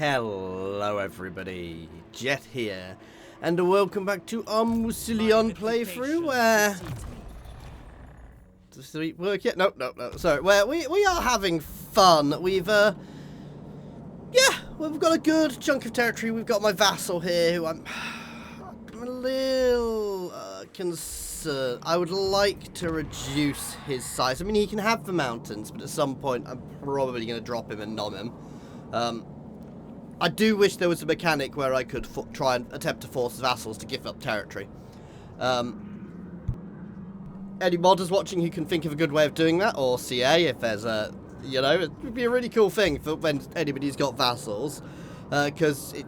Hello everybody, Jet here, and welcome back to our Mousillon playthrough where... Does the work yet? No, sorry, where we are having fun. We've, yeah, we've got a good chunk of territory. We've got my vassal here who I'm a little concerned. I would like to reduce his size. I mean, he can have the mountains, but at some point I'm probably going to drop him and nom him. I do wish there was a mechanic where I could try and attempt to force vassals to give up territory. Any modders watching who can think of a good way of doing that, or CA, if there's a, you know, it would be a really cool thing for when anybody's got vassals, because it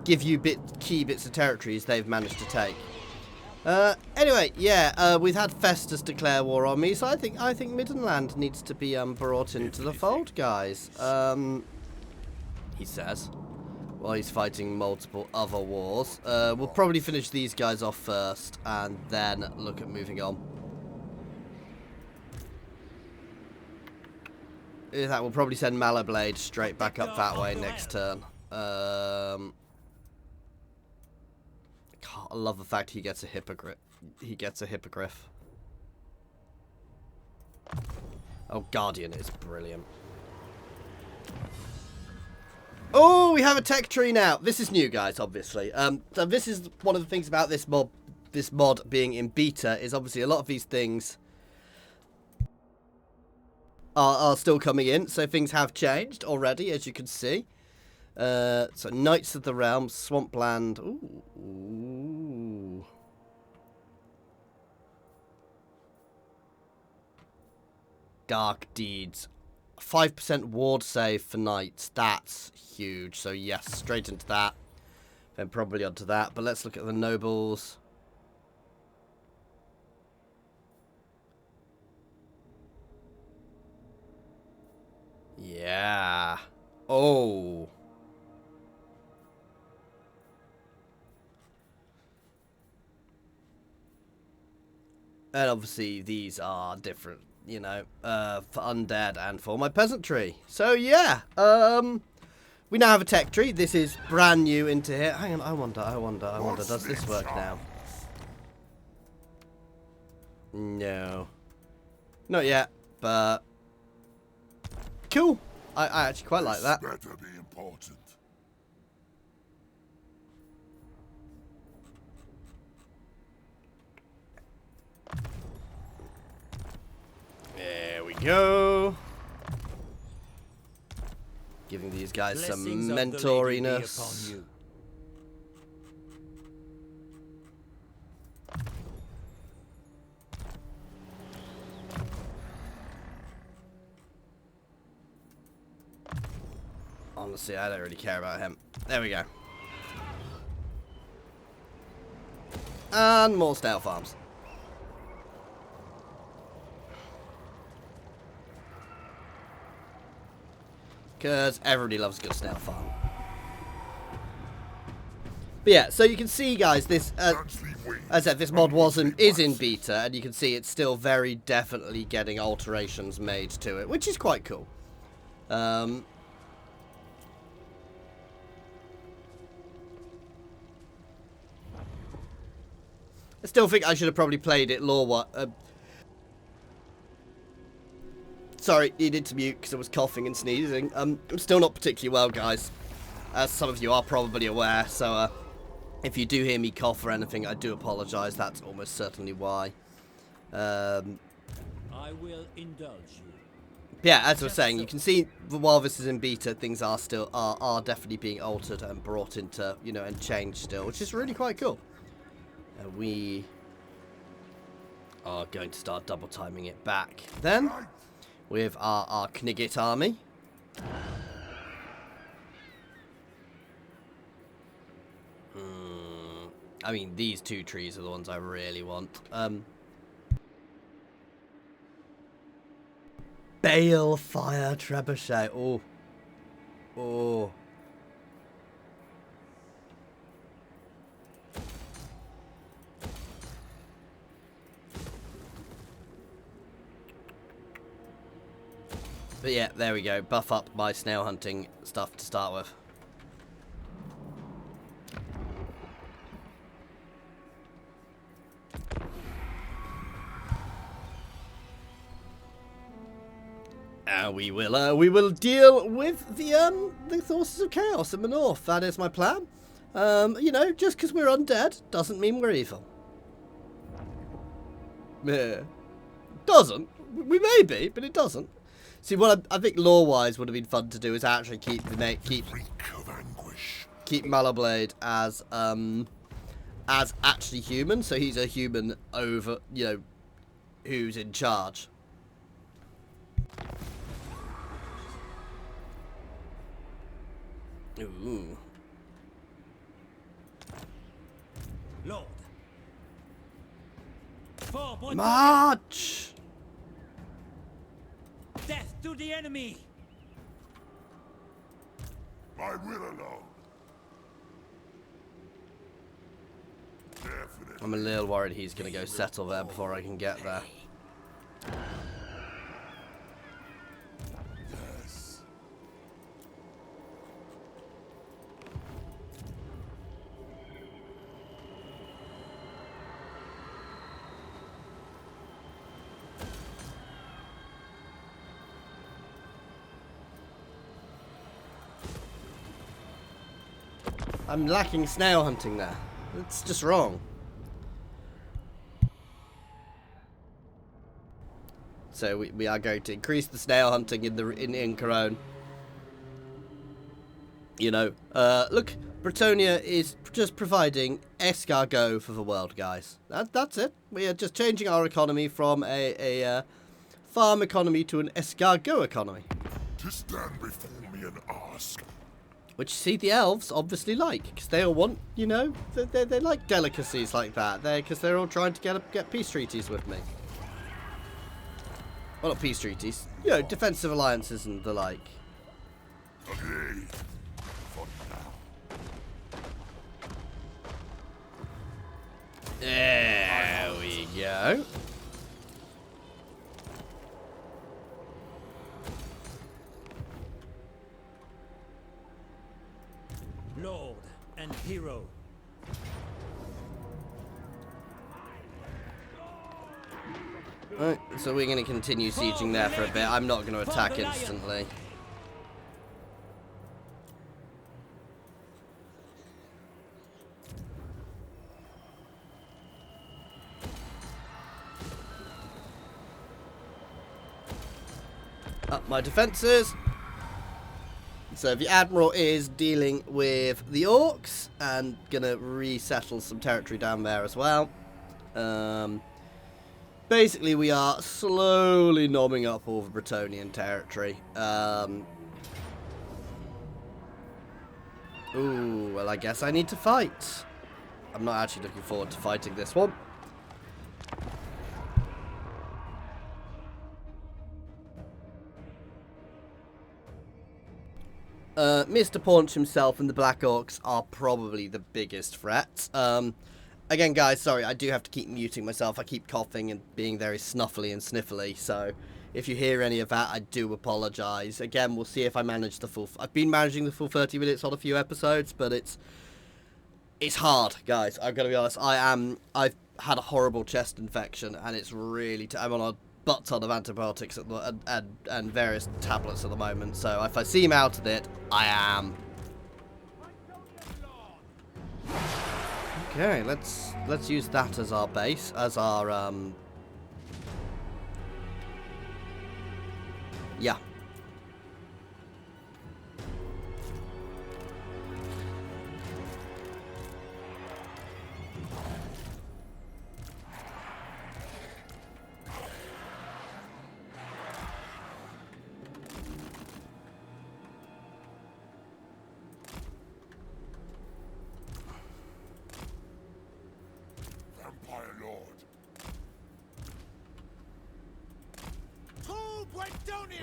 give you key bits of territories they've managed to take. Anyway, yeah, we've had FESTUS declare war on me, so I think Middenland needs to be brought into the fold, guys. He says, while he's fighting multiple other wars. We'll probably finish these guys off first, and then look at moving on. In fact, we'll probably send Mallobaude straight back up that way next turn. I love the fact he gets a hippogriff. Oh, Guardian is brilliant. Oh, we have a tech tree now. This is new, guys, obviously. So this is one of the things about this mod being in beta, is obviously a lot of these things are still coming in. So things have changed already, as you can see. So Knights of the Realm, Swampland. Ooh. Dark Deeds. 5% ward save for knights. That's huge. So yes, straight into that. Then probably onto that. But let's look at the nobles. Yeah. Oh. And obviously these are different, you know, for undead and for my peasantry. So yeah, we now have a tech tree. This is brand new into here. Hang on, I wonder, does this work now? No. Not yet, but cool. I actually quite like that. Better be important. There we go. Giving these guys some mentoriness. Honestly, I don't really care about him. There we go. And more snail farms. Because everybody loves a good snail farm. But yeah, so you can see, guys, this, as I said, this mod is in beta, and you can see it's still very definitely getting alterations made to it, which is quite cool. I still think I should have probably played it sorry, needed to mute because I was coughing and sneezing. I'm still not particularly well, guys, as some of you are probably aware. So if you do hear me cough or anything, I do apologise. That's almost certainly why. I will indulge you. Yeah, as I was saying, you can see while this is in beta, things are definitely being altered and brought into, you know, and changed still, which is really quite cool. We are going to start double timing it back then with our Knigget army. I mean, these two trees are the ones I really want. Balefire Trebuchet. Oh. But yeah, there we go. Buff up my snail hunting stuff to start with. Now we will deal with the forces of chaos in the north. That is my plan. You know, just because we're undead doesn't mean we're evil. Yeah. Doesn't. We may be, but it doesn't. See, what I think lore-wise would have been fun to do is actually keep Mallobaude as actually human, so he's a human over, you know, who's in charge. Ooh. Lord. For Bretonnia. March! Death to the enemy. My will alone. Definitely. I'm a little worried he's going to go settle there before I can get there. Yes. I'm lacking snail hunting there. It's just wrong. So we are going to increase the snail hunting in Corone. You know, look, Bretonnia is just providing escargot for the world, guys. That's it. We are just changing our economy from a farm economy to an escargot economy. To stand before me and ask. Which, see, the elves obviously like, because they all want, you know, they like delicacies like that. Because they're all trying to get peace treaties with me. Well, not peace treaties, you know, defensive alliances and the like. Okay. For now. There we go. Lord and hero. Right, so we're going to continue sieging there for a bit. I'm not going to attack instantly. Up my defences. So the Admiral is dealing with the Orcs and going to resettle some territory down there as well. Basically, we are slowly nomming up all the Bretonnian territory. Ooh, well, I guess I need to fight. I'm not actually looking forward to fighting this one. Mr. Paunch himself and the Black Orcs are probably the biggest threats. Again, guys, sorry, I do have to keep muting myself. I keep coughing and being very snuffly and sniffly, so if you hear any of that, I do apologise. Again, we'll see if I manage the full... I've been managing the full 30 minutes on a few episodes, but it's hard, guys. I've got to be honest. I've had a horrible chest infection, and it's really... I'm on a butt ton of antibiotics and various tablets at the moment, so if I seem out of it, I am. Okay, let's use that as our base, as our yeah.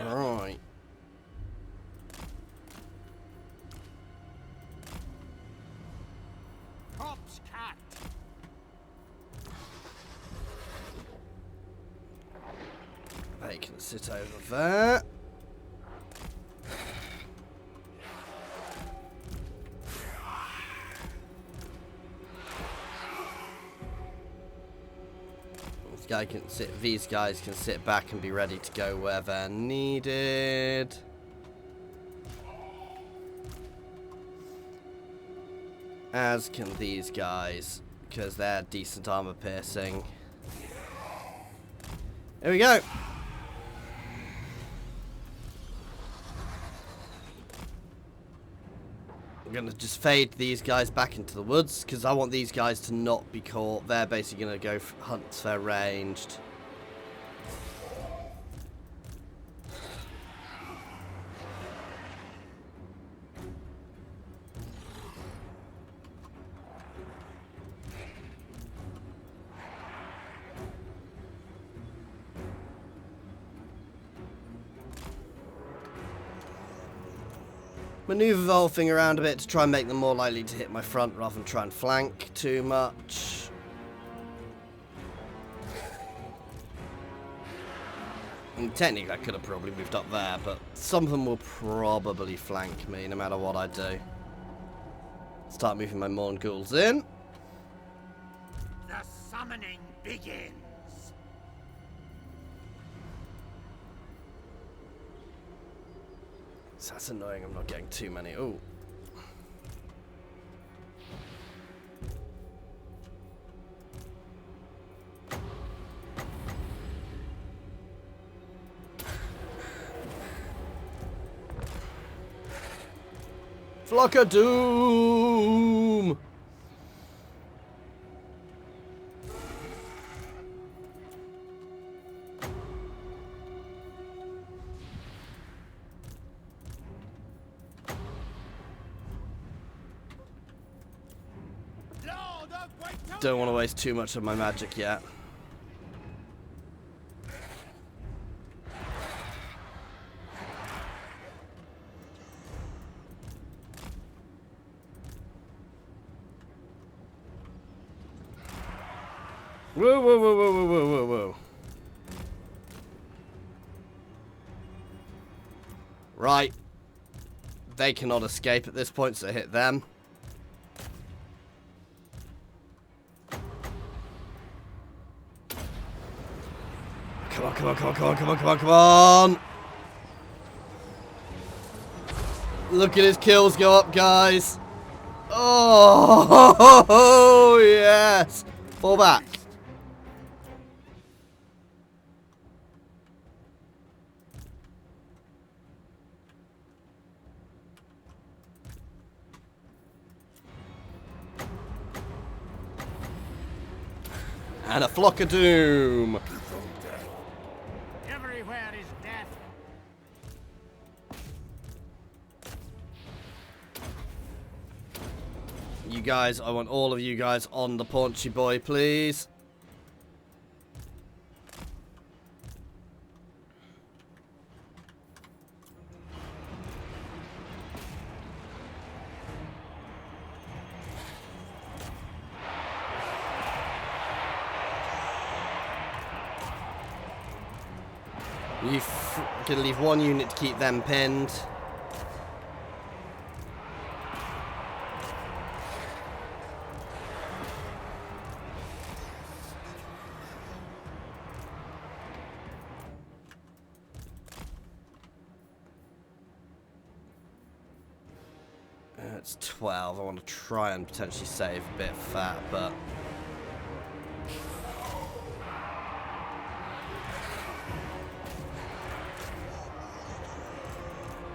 Right. Props cat. They can sit over there. These guys can sit back and be ready to go where they're needed. As can these guys, because they're decent armor piercing. Here we go. I'm going to just fade these guys back into the woods, because I want these guys to not be caught. They're basically going to go hunt their ranged. Maneuver the whole thing around a bit to try and make them more likely to hit my front rather than try and flank too much. And technically I could have probably moved up there, but some of them will probably flank me no matter what I do. Start moving my Morn Ghouls in. The summoning begins. So that's annoying, I'm not getting too many. Ooh. Flock of Doom! Don't want to waste too much of my magic yet. Whoa, whoa, whoa, whoa, whoa, whoa, whoa, whoa. Right. They cannot escape at this point, so hit them. Come on, come on, come on, come on, come on, come on, come on! Look at his kills go up, guys! Oh, yes! Fall back. And a flock of doom! Everywhere is death. You guys, I want all of you guys on the paunchy boy, please. You can leave one unit to keep them pinned. It's 12. I want to try and potentially save a bit of fat, but...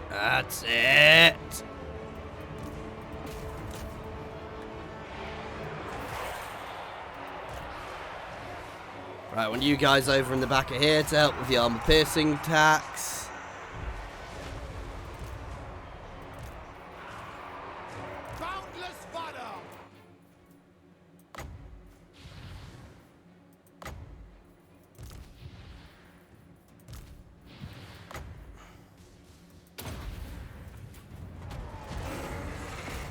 That's it! Right, I want you guys over in the back of here to help with the armor piercing attacks.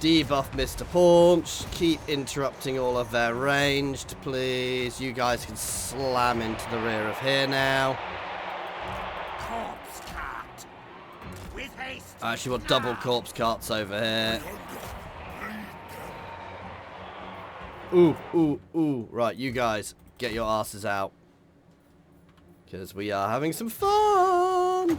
Debuff Mr. Paunch. Keep interrupting all of their ranged, please. You guys can slam into the rear of here now. Corpse cart. With haste. I actually want double corpse carts over here. Ooh, ooh, ooh. Right, you guys, get your asses out. Because we are having some fun!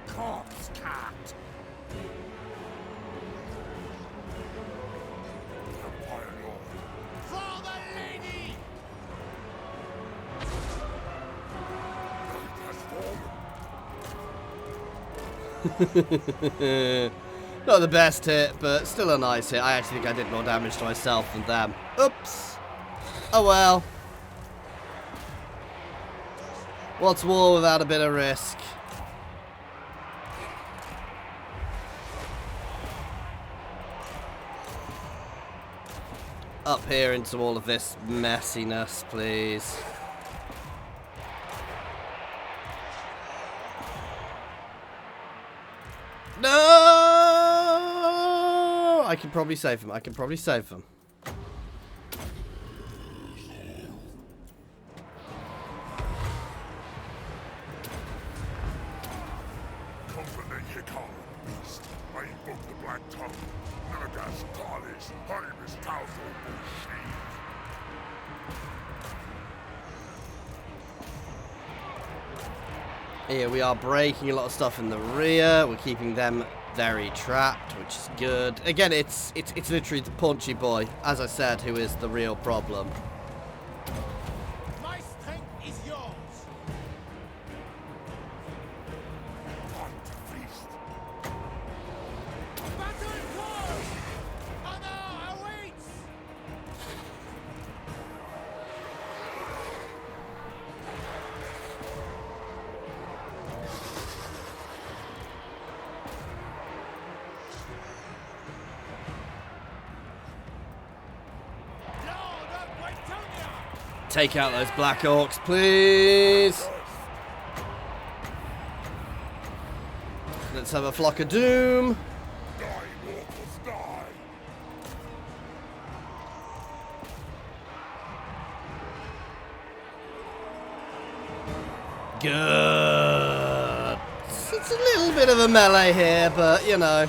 Corpse cart. For the lady! Not the best hit, but still a nice hit. I actually think I did more damage to myself than them. Oops. Oh well. What's war without a bit of risk? Up here into all of this messiness, please. No! I can probably save him. I can probably save him. Company Hikar, beast. I invoke the black tongue. Nagash Talish, Harimus Tauzo Bullshit. Here we are breaking a lot of stuff in the rear. We're keeping them very trapped, which is good. Again, it's literally the punchy boy, as I said, who is the real problem. My strength is yours. Time to feast. Battle calls! Honor awaits! Lord of Bretonnia! Take out those Black Orcs, please. Let's have a flock of doom. Die, mortals, die. Good. It's a little bit of a melee here, but you know.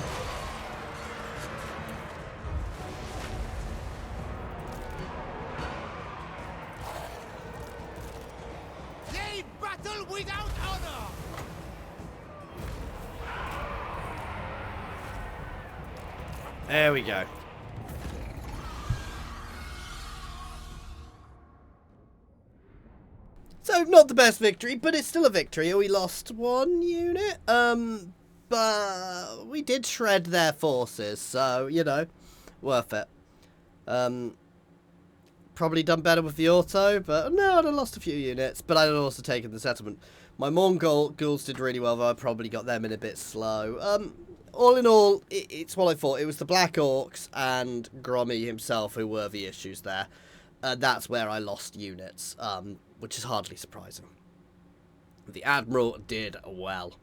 They battle without honor! There we go. So, not the best victory, but it's still a victory. We lost one unit, but we did shred their forces, so, you know, worth it. Probably done better with the auto, but no, I'd have lost a few units, but I'd have also taken the settlement. My Mongol ghouls did really well, though I probably got them in a bit slow. All in all, it's what I thought. It was the Black Orcs and Grommy himself who were the issues there. That's where I lost units, which is hardly surprising. The Admiral did well.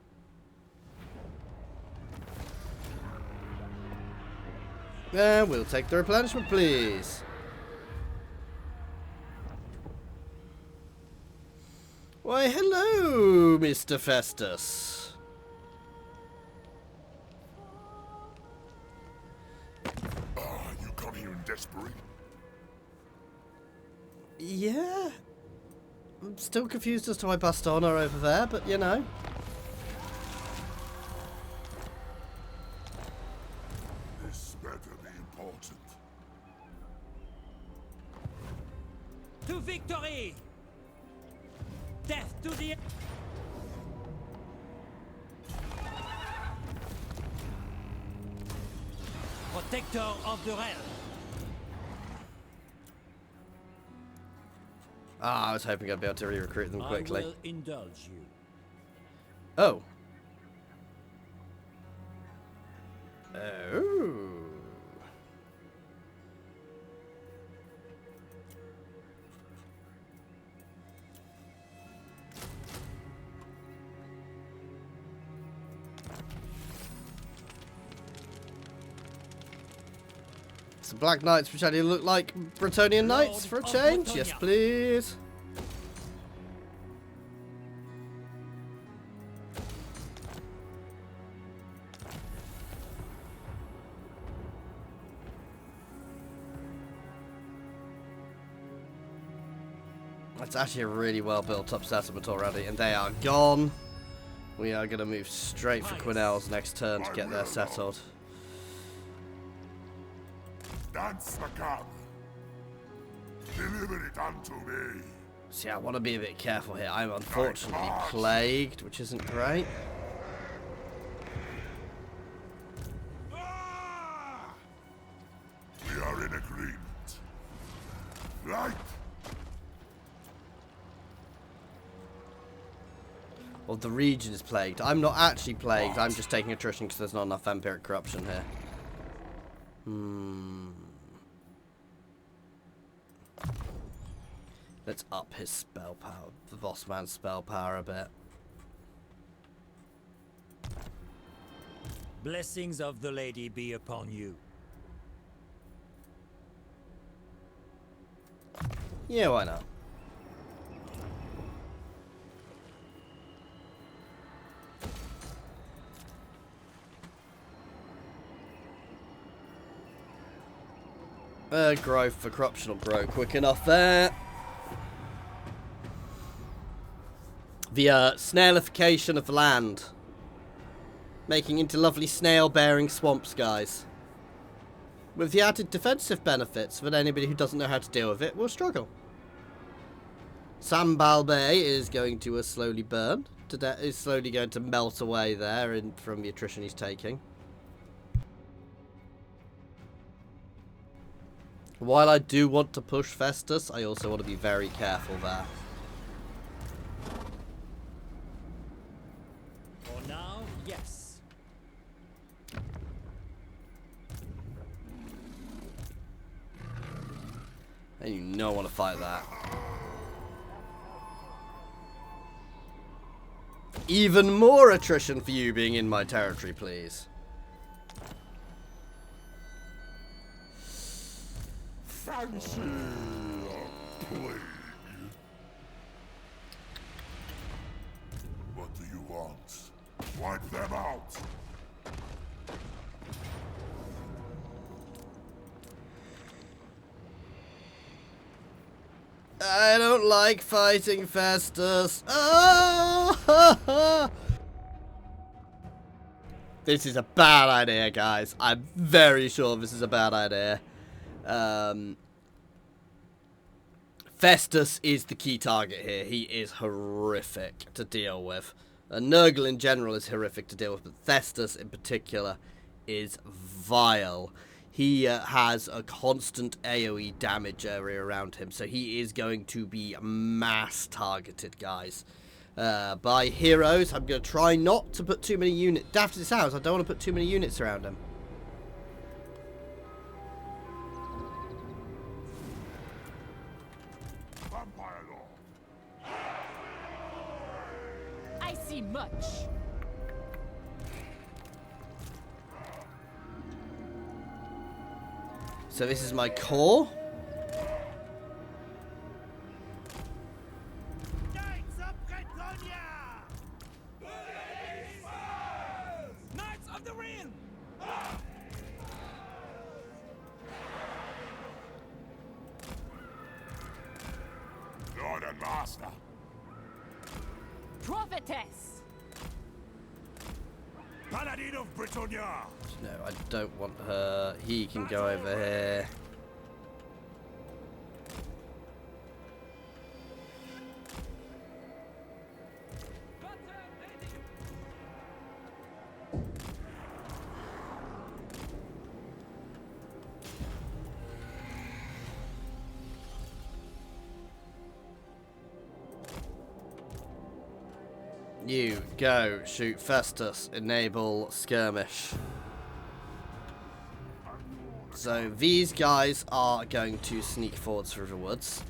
We'll take the replenishment, please. Why, hello, Mr. Festus. You come here in desperate. Yeah. I'm still confused as to why Baston are over there, but you know. This better be important. To victory! Death to the... Protector of the realm. Ah, I was hoping I'd be able to re-recruit them quickly. I will indulge you. Oh. Oh. Some Black Knights which actually look like Bretonnian Knights for a change. Yes, please. It's actually a really well built up settlement already, and they are gone. We are going to move straight for Quinnell's next turn to get there settled. Dance macabre. Deliver it unto me. See, I want to be a bit careful here. I'm unfortunately plagued, which isn't great. We are in agreement. Right. Well, the region is plagued. I'm not actually plagued. I'm just taking attrition because there's not enough vampiric corruption here. Let's up his spell power, the boss man's spell power a bit. Blessings of the lady be upon you. Yeah, why not? Growth for corruption will grow quick enough there. The snailification of the land. Making into lovely snail-bearing swamps, guys. With the added defensive benefits that anybody who doesn't know how to deal with it will struggle. Sambalbe is going to slowly burn. Is slowly going to melt away there from the attrition he's taking. While I do want to push Festus, I also want to be very careful there. For now, yes. And you don't want to fight that. Even more attrition for you being in my territory, please. Fancy plague. What do you want? Wipe them out. I don't like fighting Festus. Oh! This is a bad idea, guys. I'm very sure this is a bad idea. Festus is the key target here. He is horrific to deal with. Nurgle in general is horrific to deal with, but Festus in particular is vile. He has a constant AoE damage area around him, so he is going to be mass targeted, guys. By heroes, I'm going to try not to put too many units. Daft as it sounds, I don't want to put too many units around him. Vampire law. I see much. So this is my core. Knights of Bretonnia! Knights of the Ring! Lord and Master. Prophetess! Paladin of Bretonnia. No, I don't want her. He can go over here. You go, shoot Festus, enable skirmish. So these guys are going to sneak forwards through the woods,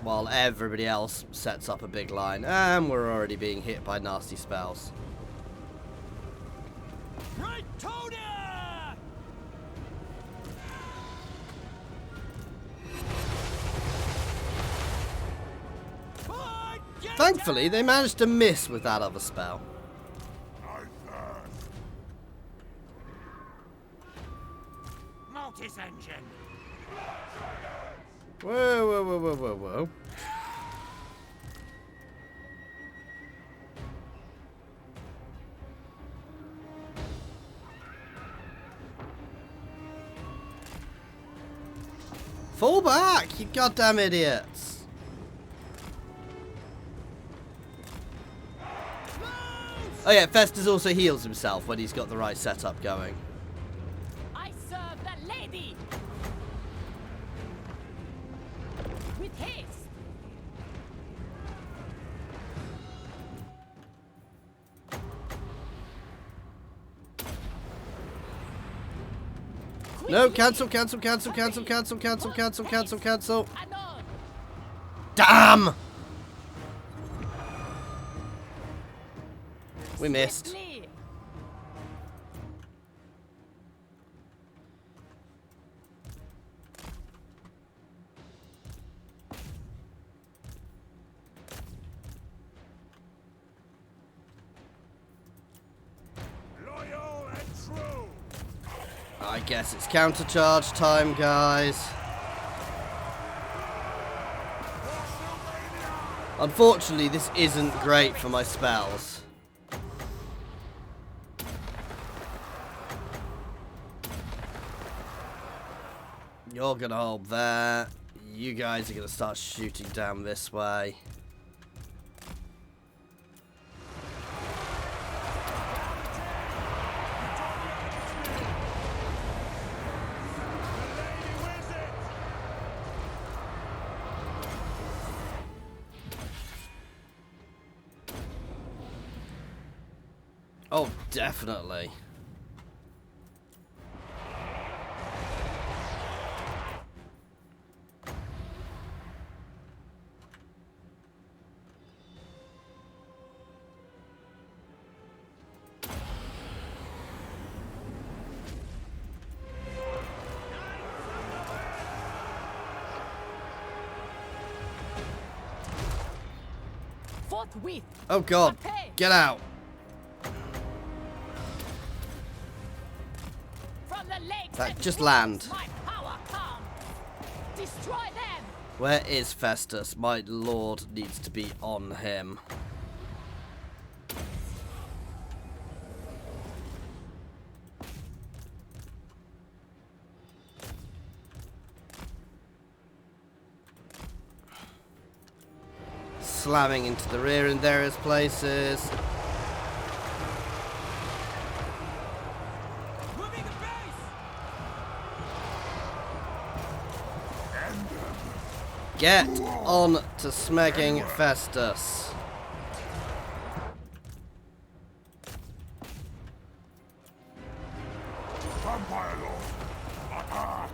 while everybody else sets up a big line, and we're already being hit by nasty spells. Bretonnia! Thankfully, they managed to miss with that other spell. I thirst. Mortis engine! Whoa, whoa, whoa, whoa, whoa, whoa. Fall back, you goddamn idiots. Oh yeah, Festus also heals himself when he's got the right setup going. I serve the lady. With haste. No, cancel, cancel, cancel, cancel, cancel, cancel, cancel, cancel, cancel. Anon. Damn! We missed. Swiftly. Loyal and true. I guess it's countercharge time, guys. Unfortunately, this isn't great for my spells. You're gonna hold there. You guys are gonna start shooting down this way. Oh, definitely. Forthwith. Oh god, get out. From the lakes That and just rivers land. My power comes. Destroy them. Where is Festus? My lord needs to be on him. Slamming into the rear in various places. Moving the base. Get on to smegging Festus. Vampire Lord, attack!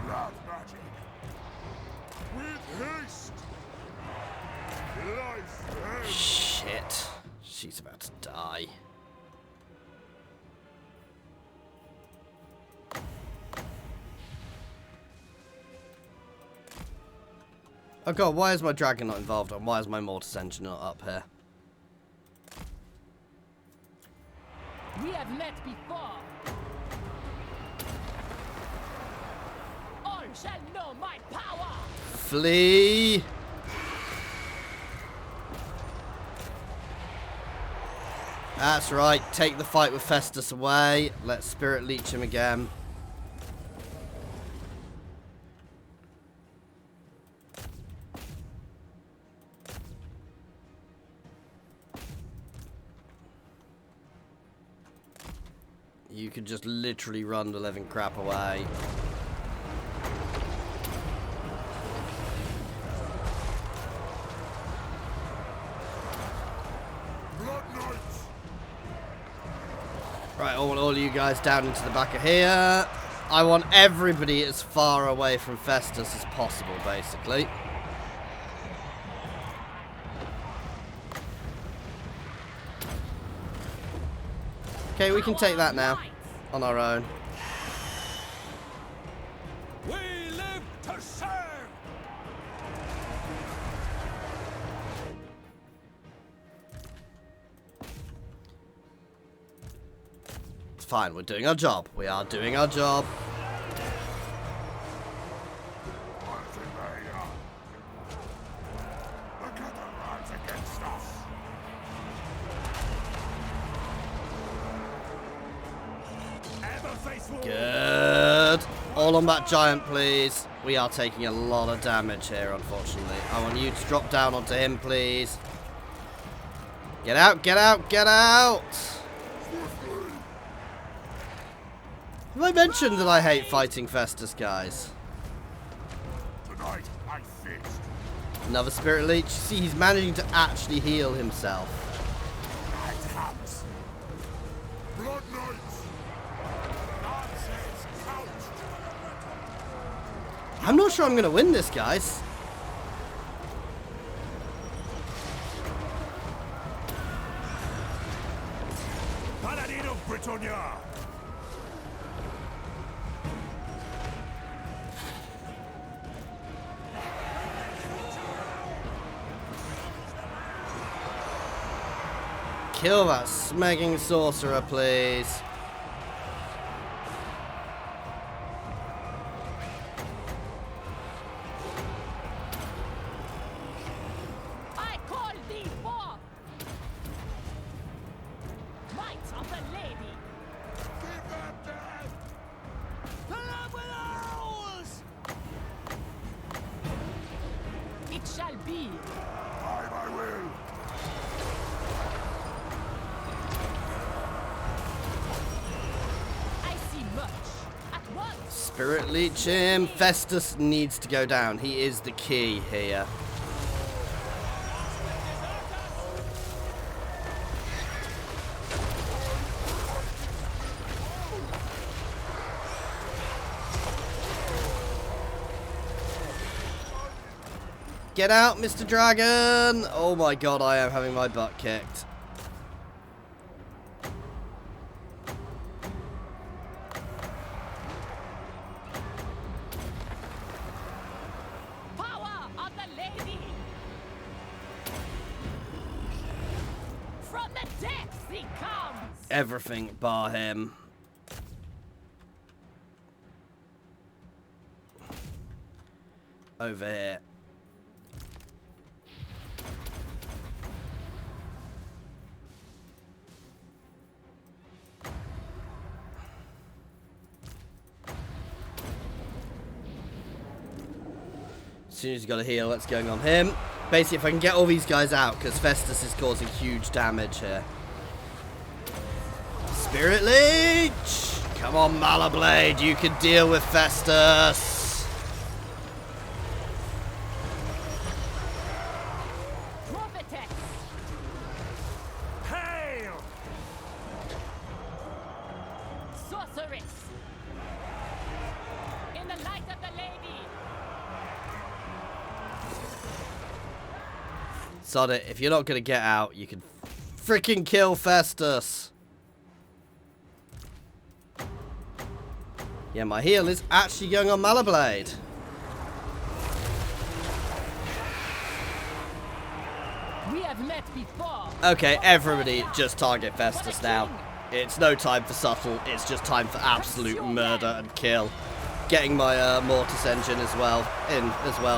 Black magic. With haste. Life ends. Shit. She's about to die. Oh god, why is my dragon not involved and why is my mortis engine not up here? We have met before. All shall know my power. Flee! That's right, take the fight with Festus away. Let Spirit leech him again. You could just literally run the living crap away. Blood Knights. Right, I want all you guys down into the back of here. I want everybody as far away from Festus as possible, basically. Okay, we can take that now. On our own. We live to serve. It's fine, we're doing our job. We are doing our job. Good. All on that giant, please. We are taking a lot of damage here, unfortunately. I want you to drop down onto him, please. Get out, get out, get out! Have I mentioned that I hate fighting Festus, guys? Tonight, I fixed. Another Spirit Leech. See, he's managing to actually heal himself. Night comes. Blood Knights. Nonsense couched. I'm not sure I'm going to win this, guys. Paladin of Bretonnia. Kill that smacking sorcerer, please. I call thee forth! Might of the lady! Give them death. Fill up with owls! It shall be! I will. I see much at once! Spirit Leech him. Festus needs to go down. He is the key here. Get out, Mr. Dragon! Oh my god, I am having my butt kicked. Power of the lady! From the depths he comes! Everything bar him. Over here. As soon as he's got a heal, that's going on him. Basically, if I can get all these guys out, because Festus is causing huge damage here. Spirit Leech! Come on, Mallobaude, you can deal with Festus! Prophetess! Hail! Sorceress! In the light of the lady! Sod it, if you're not going to get out, you can freaking kill Festus! Yeah, my heal is actually going on Mallobaude. We have met before! Okay, everybody just target Festus now. It's no time for subtle, it's just time for absolute murder and kill. Getting my Mortis engine as well,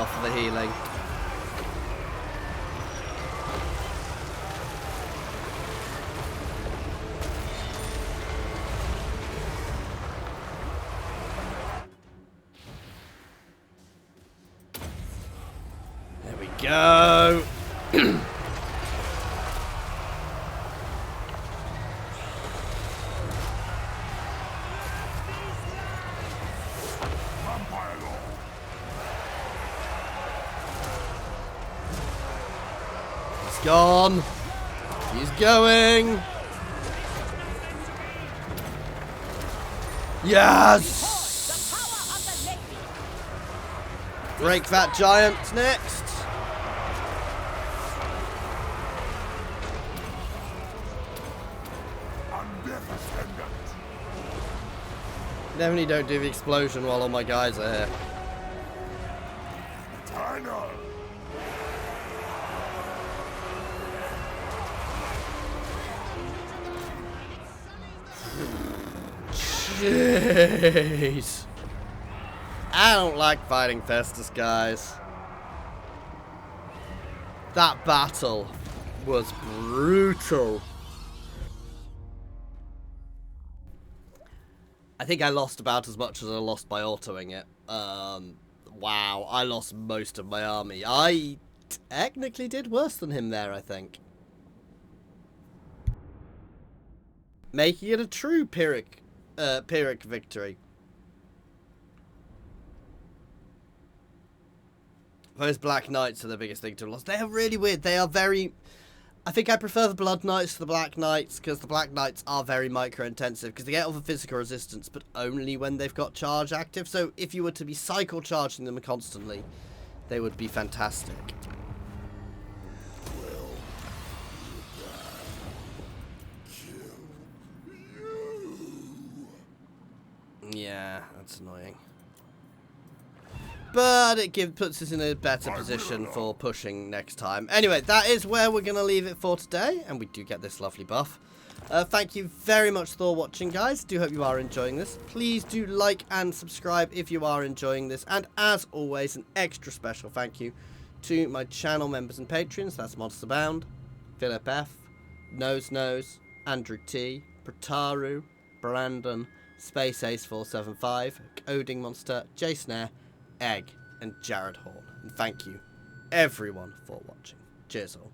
for the healing. There we go. Vampire Lord. He's gone. He's going. Yes! The power of the lady! Break that giant next. Undefendant. Definitely don't do the explosion while all my guys are here. Eternal. Jeez. I don't like fighting Festus, guys. That battle was brutal. I think I lost about as much as I lost by autoing it. Wow, I lost most of my army. I technically did worse than him there, I think. Making it a true Pyrrhic victory. Those Black Knights are the biggest thing to have lost. They are really weird. They are very... I think I prefer the Blood Knights to the Black Knights, because the Black Knights are very micro-intensive, because they get all the physical resistance, but only when they've got charge active. So if you were to be cycle charging them constantly, they would be fantastic. Yeah, that's annoying. But it puts us in a better position for pushing next time. Anyway, that is where we're going to leave it for today. And we do get this lovely buff. Thank you very much for watching, guys. Do hope you are enjoying this. Please do like and subscribe if you are enjoying this. And as always, an extra special thank you to my channel members and patrons. That's Monster Bound, Philip F, Nose Nose, Andrew T, Prataru, Brandon, Space Ace 475, Coding Monster, Jay Snare, Egg, and Jared Horn. And thank you, everyone, for watching. Cheers all.